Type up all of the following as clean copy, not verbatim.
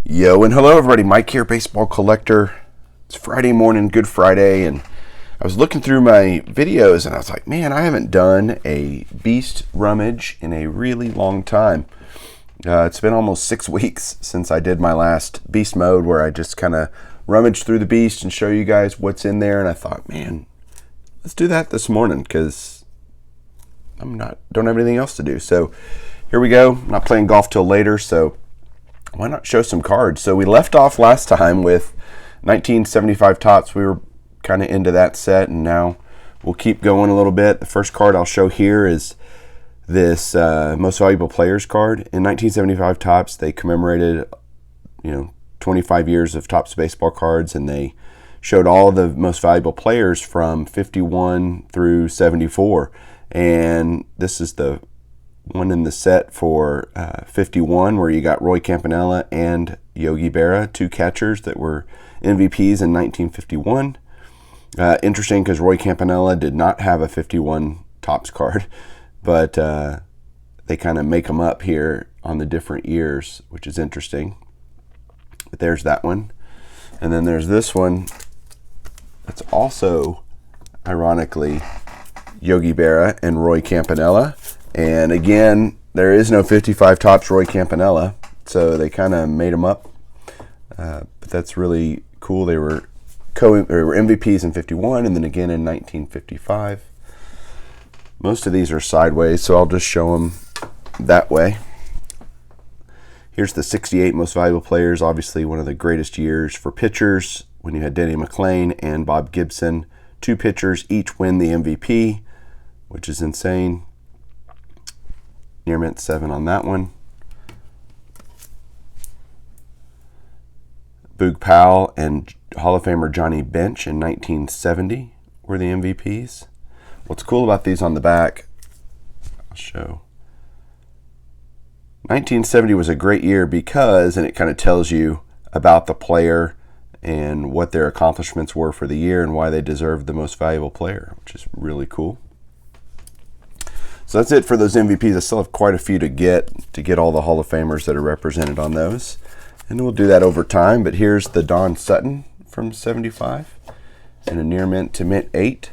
Yo, and hello everybody, Mike here, baseball collector. It's Friday morning, Good Friday, and I was looking through my videos and I was like, man, I haven't done a beast rummage in a really long time. It's been almost 6 weeks since I did my last beast mode where I just kind of rummaged through the beast and show you guys what's in there, and I thought, man, let's do that this morning because don't have anything else to do. So here we go. I'm not playing golf till later, so why not show some cards? So we left off last time with 1975 Topps. We were kind of into that set, and now we'll keep going a little bit. The first card I'll show here is this Most Valuable Players card. In 1975 Topps, they commemorated 25 years of Topps baseball cards, and they showed all the most valuable players from 51 through 74. And this is the one in the set for 51, where you got Roy Campanella and Yogi Berra, two catchers that were MVPs in 1951. Interesting because Roy Campanella did not have a 51 Topps card, but they kind of make them up here on the different years, which is interesting. But there's that one. And then there's this one that's also, ironically, Yogi Berra and Roy Campanella. And again, there is no 55 Topps Roy Campanella, so they kind of made them up. But that's really cool. They were MVPs in 51 and then again in 1955. Most of these are sideways, so I'll just show them that way. Here's the 68 Most Valuable Players, obviously one of the greatest years for pitchers when you had Denny McLain and Bob Gibson. Two pitchers each win the MVP, which is insane. Near mint 7 on that one. Boog Powell and Hall of Famer Johnny Bench in 1970 were the MVPs. What's cool about these on the back, I'll show. 1970 was a great year because, and it kind of tells you about the player and what their accomplishments were for the year and why they deserved the most valuable player, which is really cool. So that's it for those MVPs. I still have quite a few to get all the Hall of Famers that are represented on those. And we'll do that over time. But here's the Don Sutton from 75 and a near mint to mint 8.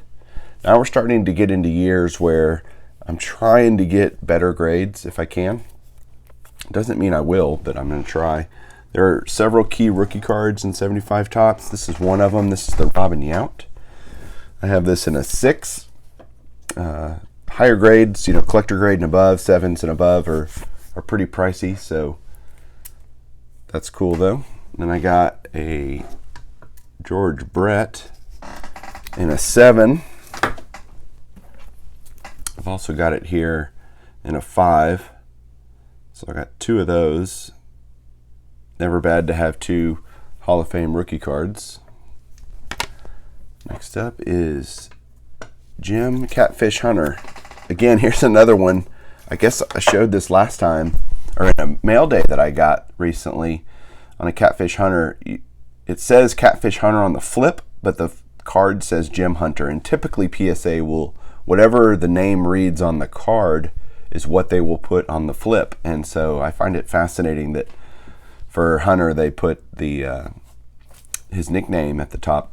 Now we're starting to get into years where I'm trying to get better grades if I can. Doesn't mean I will, but I'm going to try. There are several key rookie cards in 75 Topps. This is one of them. This is the Robin Yount. I have this in a 6. Higher grades, collector grade and above, 7s and above are pretty pricey, so that's cool though. Then I got a George Brett in a 7. I've also got it here in a 5. So I got 2 of those. Never bad to have 2 Hall of Fame rookie cards. Next up is Jim Catfish Hunter. Again, here's another one. I guess I showed this last time, or in a mail day that I got recently on a Catfish Hunter. It says Catfish Hunter on the flip, but the card says Jim Hunter. And typically PSA will, whatever the name reads on the card is what they will put on the flip. And so I find it fascinating that for Hunter they put his nickname at the top.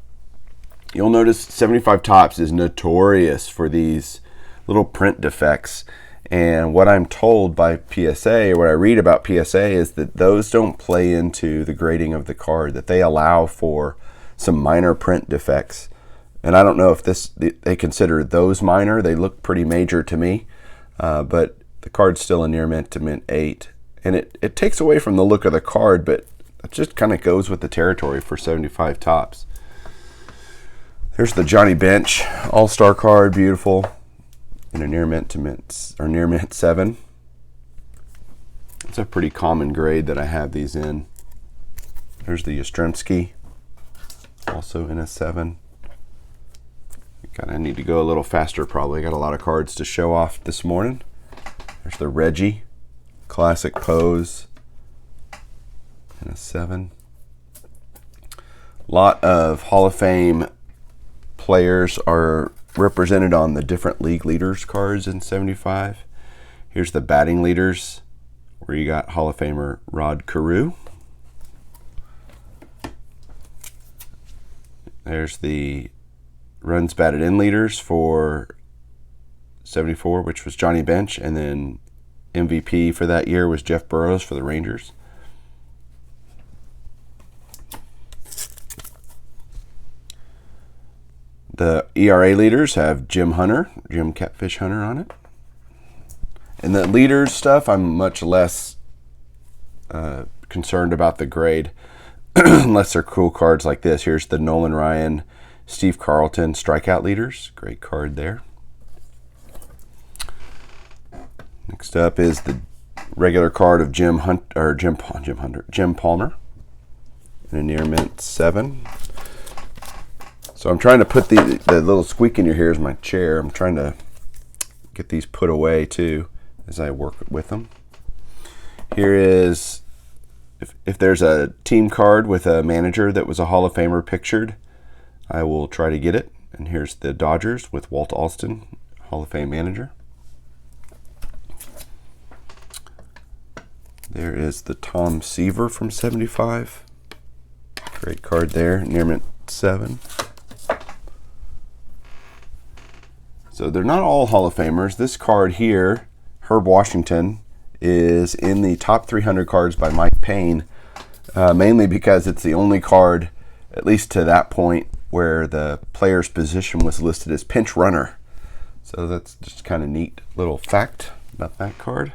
You'll notice 75 Topps is notorious for these little print defects, and what I'm told by PSA, or what I read about PSA, is that those don't play into the grading of the card, that they allow for some minor print defects. And I don't know if they consider those minor. They look pretty major to me, but the card's still a near mint to mint 8, and it takes away from the look of the card, but it just kind of goes with the territory for 75 Topps. Here's the Johnny Bench All-Star card, beautiful, in a near mint to mint, or near mint 7. It's a pretty common grade that I have these in. There's the Yastrzemski, also in a 7. I need to go a little faster probably. I got a lot of cards to show off this morning. There's the Reggie, classic pose, in a 7. A lot of Hall of Fame players are represented on the different league leaders cards in 75. Here's the batting leaders, where you got Hall of Famer Rod Carew. There's the runs batted in leaders for 74, which was Johnny Bench, and then MVP for that year was Jeff Burroughs for the Rangers. The ERA leaders have Jim Catfish Hunter on it. And the leaders stuff, I'm much less concerned about the grade, unless they're cool cards like this. Here's the Nolan Ryan, Steve Carlton strikeout leaders. Great card there. Next up is the regular card of Jim Palmer in a near mint 7. So I'm trying to put the little squeak in your ear is my chair. I'm trying to get these put away too as I work with them. Here is, if there's a team card with a manager that was a Hall of Famer pictured, I will try to get it. And here's the Dodgers with Walt Alston, Hall of Fame manager. There is the Tom Seaver from 75. Great card there, near mint 7. So they're not all Hall of Famers. This card here, Herb Washington, is in the top 300 cards by Mike Payne, mainly because it's the only card, at least to that point, where the player's position was listed as pinch runner. So that's just kind of neat little fact about that card.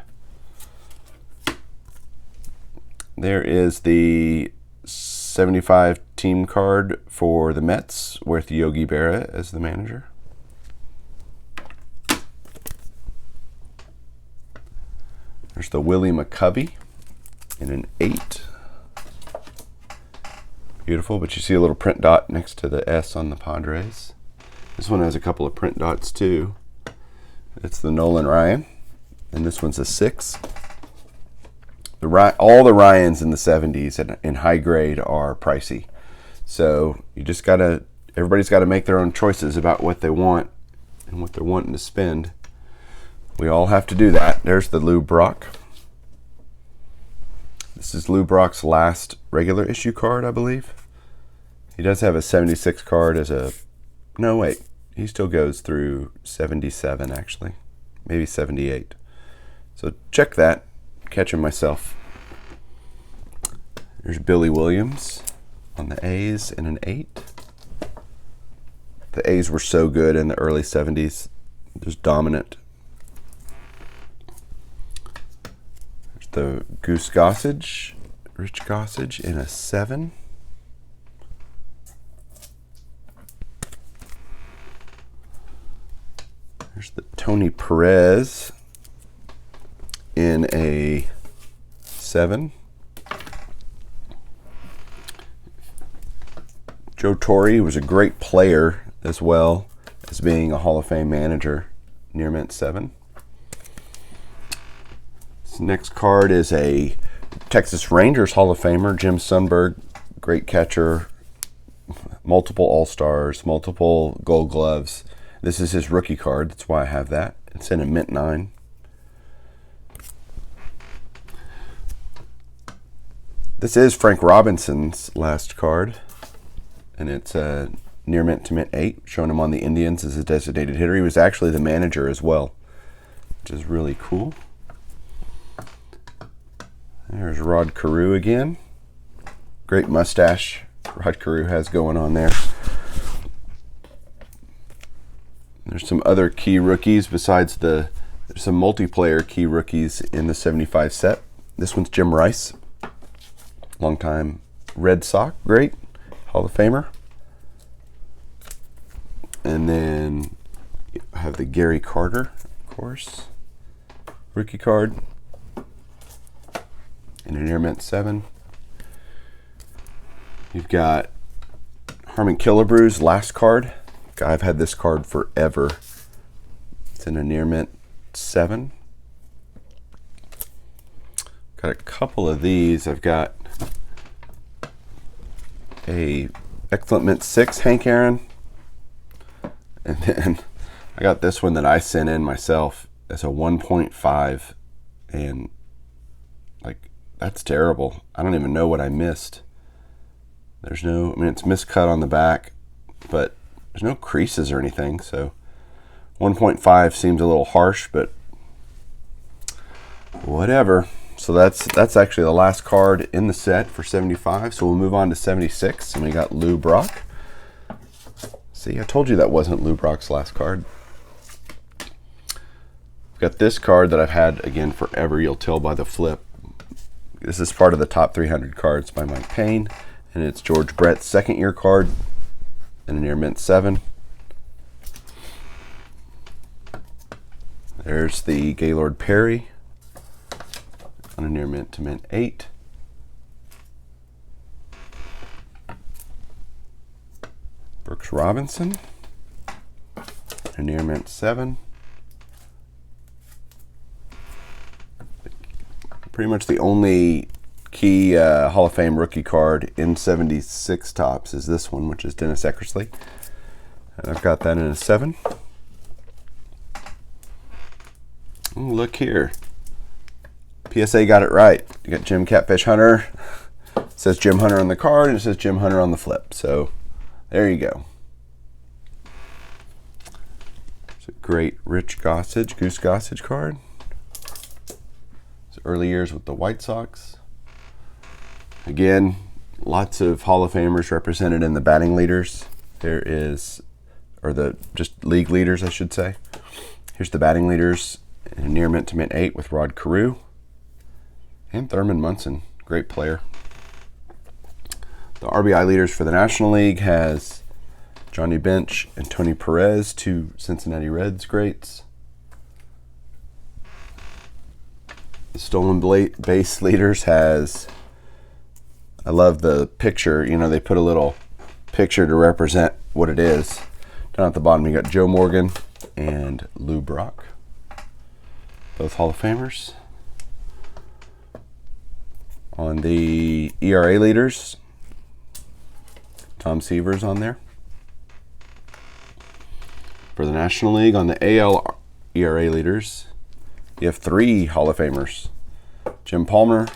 There is the 75 team card for the Mets with Yogi Berra as the manager. There's the Willie McCovey in an 8. Beautiful, but you see a little print dot next to the S on the Padres. This one has a couple of print dots too. It's the Nolan Ryan, and this one's a 6. All the Ryans in the 70s in high grade are pricey. So you just everybody's got to make their own choices about what they want and what they're wanting to spend. We all have to do that. There's the Lou Brock. This is Lou Brock's last regular issue card, I believe. He does have a 76 card as a... No, wait. He still goes through 77, actually. Maybe 78. So check that. Catching myself. There's Billy Williams on the A's in an 8. The A's were so good in the early 70s. Just dominant. There's the Rich Gossage in a 7. There's the Tony Perez in a 7. Joe Torre was a great player as well as being a Hall of Fame manager, near mint 7. This next card is a Texas Rangers Hall of Famer, Jim Sundberg, great catcher, multiple All-Stars, multiple Gold Gloves. This is his rookie card, that's why I have that. It's in a mint 9. This is Frank Robinson's last card, and it's a near mint to mint 8, showing him on the Indians as a designated hitter. He was actually the manager as well, which is really cool. There's Rod Carew again. Great mustache Rod Carew has going on there. There's some other key rookies besides there's some multiplayer key rookies in the 75 set. This one's Jim Rice, longtime Red Sox, great Hall of Famer. And then I have the Gary Carter, of course, rookie card in an near mint 7. You've got Harmon Killebrew's last card. I've had this card forever. It's in a near mint 7. Got a couple of these. I've got a excellent mint 6 Hank Aaron, and then I got this one that I sent in myself as a 1.5, and like, that's terrible. I don't even know what I missed. There's no, I mean, it's miscut on the back. but there's no creases or anything, so 1.5 seems a little harsh, but whatever. So that's actually the last card in the set for 75. So we'll move on to 76, and we got Lou Brock. See, I told you that wasn't Lou Brock's last card. I've got this card that I've had, again, forever. You'll tell by the flip. This is part of the top 300 cards by Mike Payne, and it's George Brett's second-year card and a near mint 7. There's the Gaylord Perry on a near mint to mint 8. Brooks Robinson, a near mint 7. Pretty much the only key Hall of Fame rookie card in 76 tops is this one, which is Dennis Eckersley. And I've got that in a 7. Ooh, look here. PSA got it right. You got Jim Catfish Hunter. It says Jim Hunter on the card, and it says Jim Hunter on the flip. So there you go. It's a great Rich Gossage, Goose Gossage card. It's early years with the White Sox. Again, lots of Hall of Famers represented in the batting leaders. There is, or the just league leaders, I should say. Here's the batting leaders, and a near mint to mint 8 with Rod Carew. And Thurman Munson, great player. The RBI leaders for the National League has Johnny Bench and Tony Perez, two Cincinnati Reds greats. The stolen base leaders has, I love the picture, you know, they put a little picture to represent what it is. Down at the bottom you got Joe Morgan and Lou Brock, both Hall of Famers. On the ERA leaders, Tom Seaver's on there. For the National League, on the AL ERA leaders, you have 3 Hall of Famers. Jim Palmer,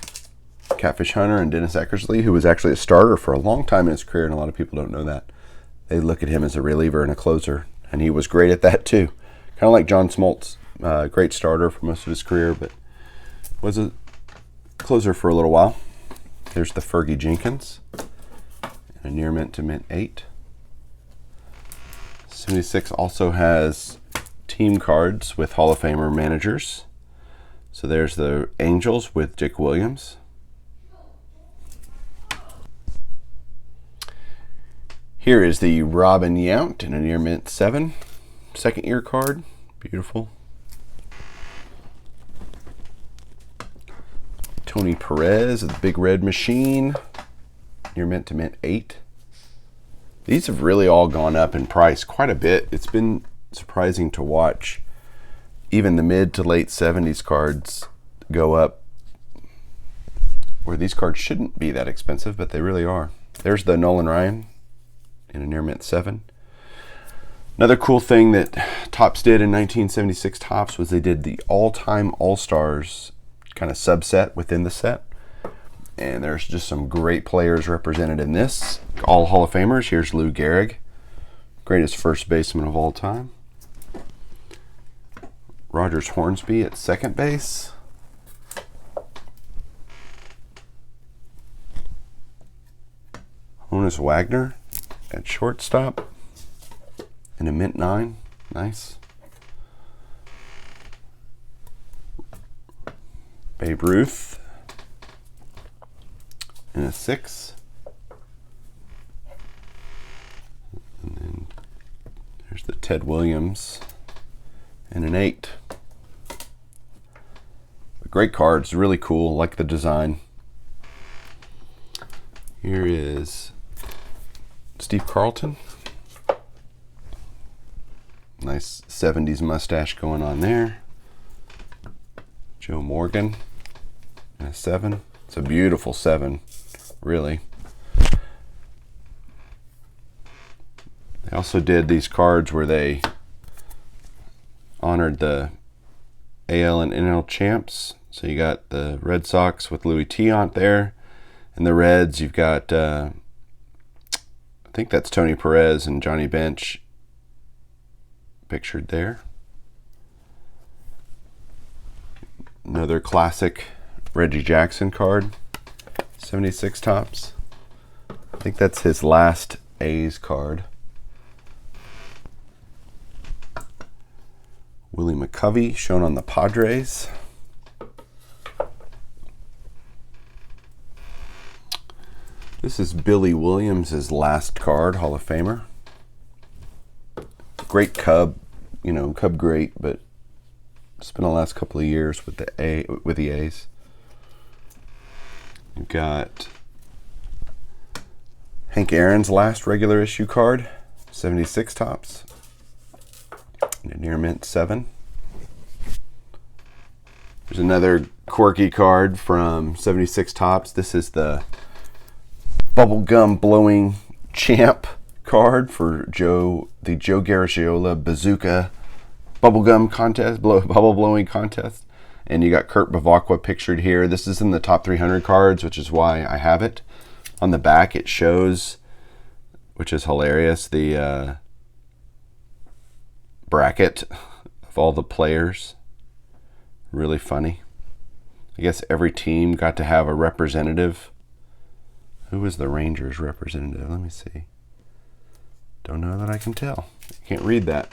Catfish Hunter, and Dennis Eckersley, who was actually a starter for a long time in his career, and a lot of people don't know that. They look at him as a reliever and a closer, and he was great at that too. Kind of like John Smoltz, great starter for most of his career, but was a closer for a little while. There's the Fergie Jenkins, and a near mint to mint 8. 76 also has team cards with Hall of Famer managers. So there's the Angels with Dick Williams. Here is the Robin Yount in a near mint 7. Second year card, beautiful. Tony Perez of the Big Red Machine, near mint to mint 8. These have really all gone up in price quite a bit. It's been surprising to watch even the mid to late 70s cards go up, where these cards shouldn't be that expensive, but they really are. There's the Nolan Ryan in a near mint 7. Another cool thing that Topps did in 1976 Topps was they did the all-time All-Stars kind of subset within the set. And there's just some great players represented in this. All Hall of Famers. Here's Lou Gehrig, greatest first baseman of all time. Rogers Hornsby at second base. Honus Wagner at shortstop. And a mint 9. Nice. Babe Ruth in a 6. And then there's the Ted Williams in an 8. Great cards, really cool, like the design. Here is Steve Carlton. Nice 70s mustache going on there. Joe Morgan in a 7. It's a beautiful 7, really. They also did these cards where they honored the AL and NL champs. So you got the Red Sox with Louis Tiant there. And the Reds, you've got, I think that's Tony Perez and Johnny Bench pictured there. Another classic Reggie Jackson card, 76 tops. I think that's his last A's card. Willie McCovey shown on the Padres. This is Billy Williams' last card, Hall of Famer. Great Cub, you know, Cub great, but spent the last couple of years with the A's. You've got Hank Aaron's last regular issue card, 76 tops. Near mint 7. There's another quirky card from 76 tops. This is the bubblegum blowing champ card for the Joe Garagiola Bazooka bubblegum contest, bubble blowing contest. And you got Kurt Bavacqua pictured here. This is in the top 300 cards, which is why I have it. On the back it shows, which is hilarious, the bracket of all the players. Really funny. I guess every team got to have a representative. Who was the Rangers representative? Let me see. Don't know that I can tell. Can't read that.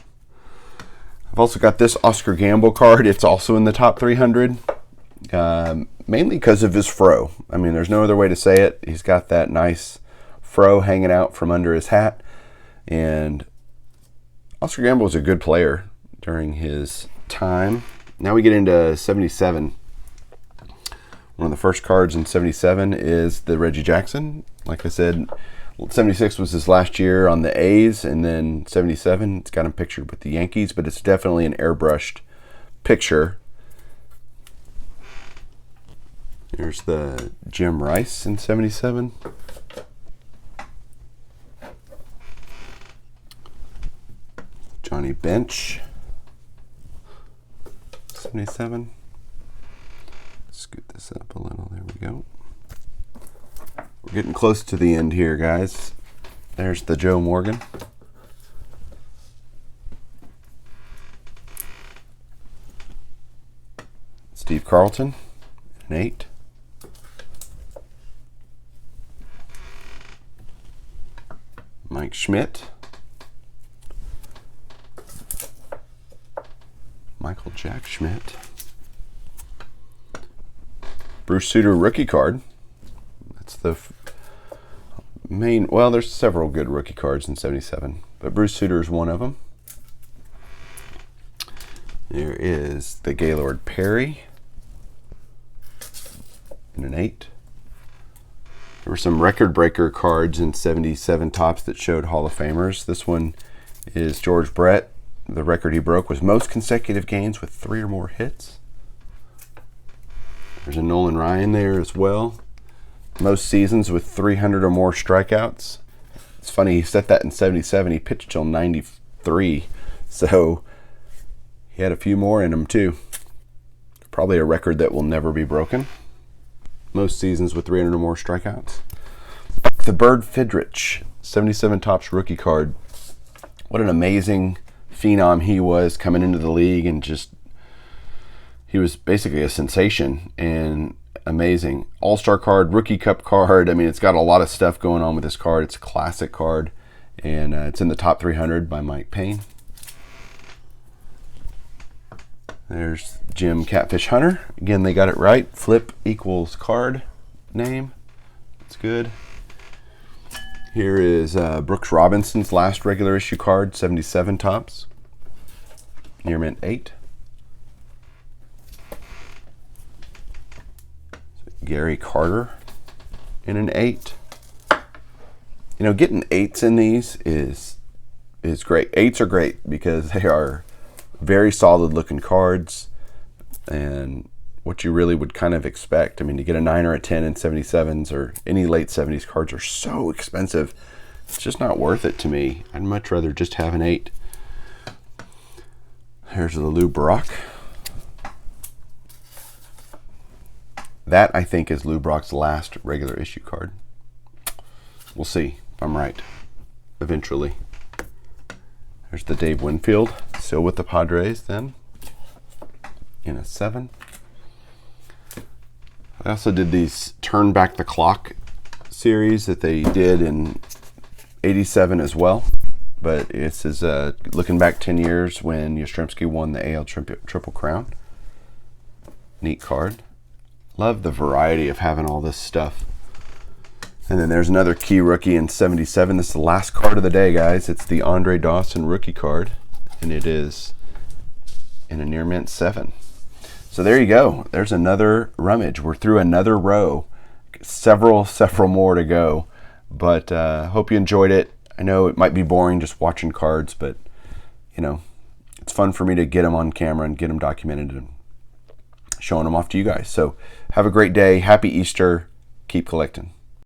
I've also got this Oscar Gamble card. It's also in the top 300. Mainly because of his fro. I mean, there's no other way to say it. He's got that nice fro hanging out from under his hat. And Oscar Gamble was a good player during his time. Now we get into 77. One of the first cards in 77 is the Reggie Jackson. Like I said, 76 was his last year on the A's, and then 77, it's got him pictured with the Yankees, but it's definitely an airbrushed picture. Here's the Jim Rice in 77. Johnny Bench, 77. Scoot this up a little. There we go. We're getting close to the end here, guys. There's the Joe Morgan. Steve Carlton, an 8. Mike Schmidt. Michael Jack Schmidt. Bruce Sutter rookie card. That's the main, well, there's several good rookie cards in 77, but Bruce Sutter is one of them. There is the Gaylord Perry in an 8. There were some record breaker cards in 77 tops that showed Hall of Famers. This one is George Brett. The record he broke was most consecutive games with 3 or more hits. There's a Nolan Ryan there as well. Most seasons with 300 or more strikeouts. It's funny, he set that in 77. He pitched till 93. So he had a few more in him too. Probably a record that will never be broken. Most seasons with 300 or more strikeouts. The Bird Fidrich, 77 tops rookie card. What an amazing phenom he was coming into the league, and just he was basically a sensation and amazing. All-Star card, Rookie Cup card. I mean, it's got a lot of stuff going on with this card. It's a classic card, and it's in the top 300 by Mike Payne. There's Jim Catfish Hunter. Again, they got it right. Flip equals card name. That's good. Here is Brooks Robinson's last regular issue card, 77 tops. Near mint 8. Gary Carter in an 8. You know, getting 8s in these is great. 8s are great because they are very solid looking cards and what you really would kind of expect. I mean, to get a 9 or a 10 in 77s or any late 70s cards are so expensive. It's just not worth it to me. I'd much rather just have an 8. Here's the Lou Brock. That, I think, is Lou Brock's last regular issue card. We'll see if I'm right. eventually. There's the Dave Winfield, still with the Padres then, in a 7. I also did these Turn Back the Clock series that they did in 87 as well. But this is looking back 10 years when Yastrzemski won the AL Triple Crown. Neat card. Love the variety of having all this stuff. And then there's another key rookie in 77. This is the last card of the day, guys. It's the Andre Dawson rookie card. And it is in a near mint 7. So there you go. There's another Rummage. We're through another row. Several more to go. But hope you enjoyed it. I know it might be boring just watching cards, but you know, it's fun for me to get them on camera and get them documented and showing them off to you guys. So have a great day. Happy Easter. Keep collecting.